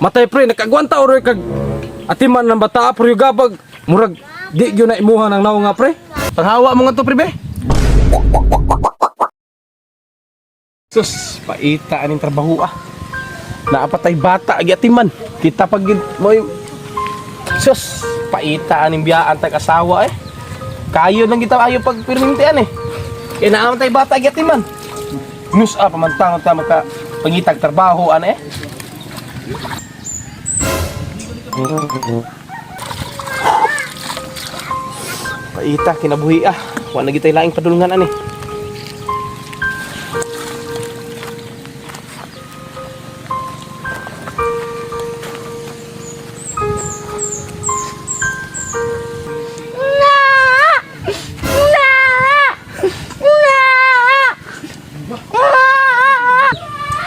Matay pre, nakagwanta oro kag atiman ng bata pero yung gabag murag di gyud na imuha ng naong nga pre. Paghawa mo nga to, pre, be. Sus, paita aning trabaho ah. Naapatay bata agi atiman. Kita pag mo sus, paita aning biyaan tag asawa eh. Kayo lang kita ayo pag pirmintian eh. Kaya naapatay bata agi atiman. Nus pamantangon ta maka pangitag trabaho ana eh. Paita kinabuhi ah. Wa na gitay laing padulungan ani.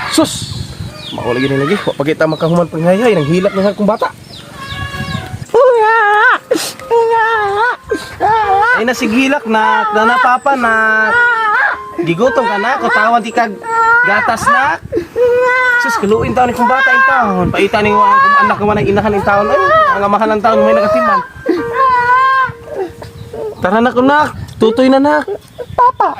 Sus! Mao lagi na lagi. Wa pagita makahuman panghayay nang hilak na akong bata. Ay nasigilak na napapa na gigutom ka na, kutawan ti kag gatas na. Sus, kaluin taon ni kong bata in taon. Paita ni kung anak naman ang inahan in taon. Ay, ang amahan ng taon may nagatiman. Tara na nak, tutoy na nak. Papa.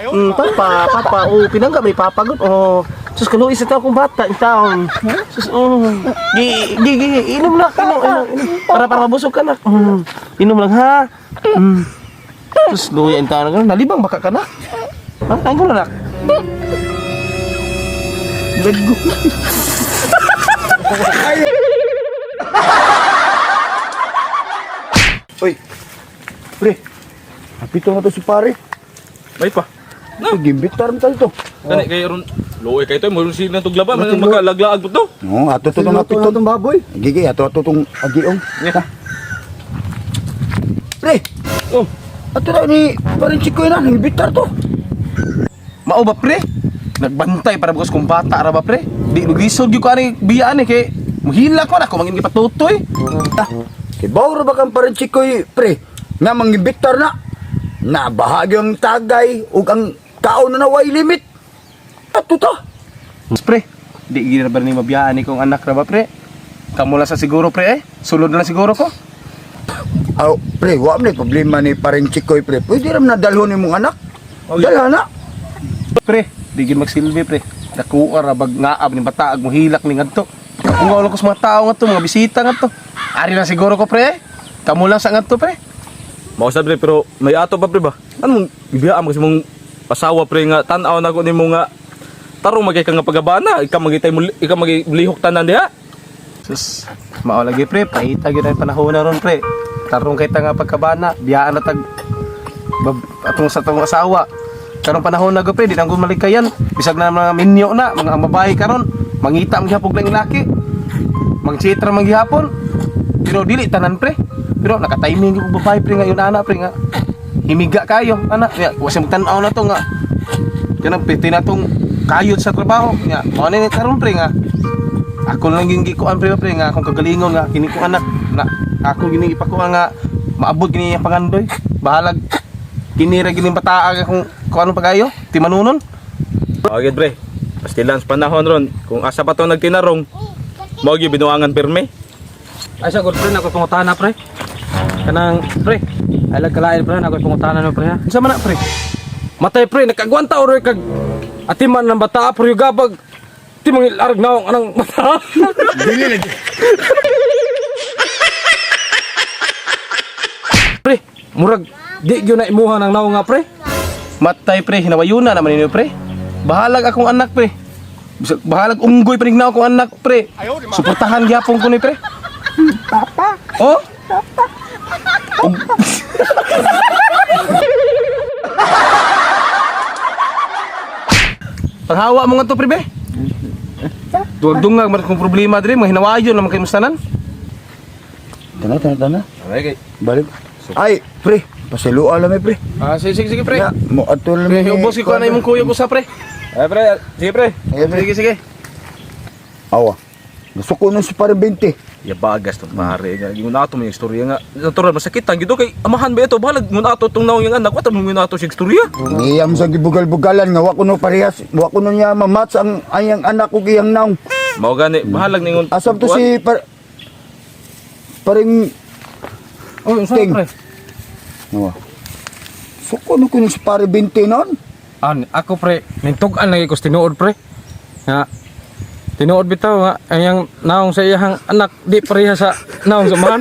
Papa. Oh, pinangga may papa gud. Oh. Sus, kaluin sa taon kong bata in taon. Sus, oh. Inom na, inom. Para mabusog ka na. Inom lang ha. Terus luya in taon na nalibang baka ka na. Ha? Ay ko na nak. Bedgo. Oy. Pre. Napito na to si pare. May pa. No. Gimbitar mo tayo to. Kani kay ron luoy kay to mo si na tuglaban magalaglaag to. No, ato to napito tong baboy. Gigi ato tong agiong. Yeah. Pre. Oh. Ato na ni parin chiko na gimbitar to. Mao ba pre? Nagbantay para bukos kong bata ra ba pre? Di lugisod gyud ko ani biyaan eh kay muhila ko na ko mangin gipatutoy. Kay bawro ba kang parin chiko pre? Nga mangimbitar na. Na bahagyang tagay ug ang kaon na way limit. Ato ta. Pre, di gid ba ni mabiyaan ni kong anak ra ba pre? Kamu lang sa siguro pre eh. Sulod na lang siguro ko. Aw, pre, wa man problema ni parin chikoy pre. Pwede ram na dalhon imong anak. Dalha na. Pre, di gid magsilbi pre. Dakuha ra bag ngaab ni bataag mo hilak ni ngadto. Kung wala ko sa mga tao ngadto, mga bisita ngadto. Ari na siguro ko pre. Kamu lang sa ngadto pre. Mao sad pre pero may ato pa pre ba? Anong ibiyaan mo kasi mong asawa pre nga tan-aw na ko nimo nga tarong magay ka nga pagabana, ikaw magilihok tanan diha. Sus, mao lagi pre, paita gyud ay panahon na ron pre. Tarong kay ta nga pagkabana, biyaan na tag atong sa tong asawa. Karong panahon na go pre, di nang gumalikayan. Bisag na mga minyo na, mga babae karon, mangita ang gihapon lang laki. Mangchitra man gihapon. Pero dili tanan pre. Pero naka-timing yung babae pre nga yun anak pre nga. Himiga kayo anak. Ya, wa siya magtan-aw na to nga. Kanang piti na tong kayod sa trabaho. Ya, mao ni karon pre nga. Ako lang yung gikuan pre nga kung kagalingon nga kini ko anak na ako gini ipakuha nga maabot gini ang pangandoy. Bahalag kini ra gini bataag kung ano pagayo ti manunon. Okay pre. Pastilan sa panahon ron kung asa pa to nagtinarong mo gyud binuangan pirme. Ay sa pre na ko pangutana pre. Kanang pre, ay kalain pre na ko pangutana no pre ha. Unsa man na pre? Matay pre nakagwanta oro kag atiman ng bata pero yung gabag ti mangil arag naong anang mata. Dili lagi. Pre, murag di gyud na imuha ng naong nga pre. Matay pre, hinawayuna naman ninyo pre. Bahalag akong anak pre. Bahalag unggoy panignaw akong anak pre. Suportahan gyapon ko ni pre. Papa. Oh? Papa. Paghawa mo nga to pre be. Duwag-dungag man kung problema dire, mga hinawayon naman kay mustanan. Tana. Okay. Balik. Ay, pre, pasiluan lang pre. Sige pre. Ya, mo ato lang. Pre, ubos ko na imong kuya ko sa pre. Ay pre, sige pre. Sige. Awa. Gusto ko nun si pare 20. Ya bagas to pare nga yung nato mo yung istorya nga. Natural masakitan gito kay amahan ba ito balag mo nato tong naong yung anak wa ta mo nato sig istorya. Ngiyam sa gibugal-bugalan nga wa ko no parehas, wa ko no niya mamatch ang ayang anak ko giyang naong. Mao gani bahalag ningon. Asam to si paring Oh, unsa Ting. pre? no. So kuno kuno si pare 20 non? Ako pre, mintugan lagi ko sa tinuod pre. Nga tinuod bitaw nga ayang naong sa iyang anak di pareha sa naong sa man.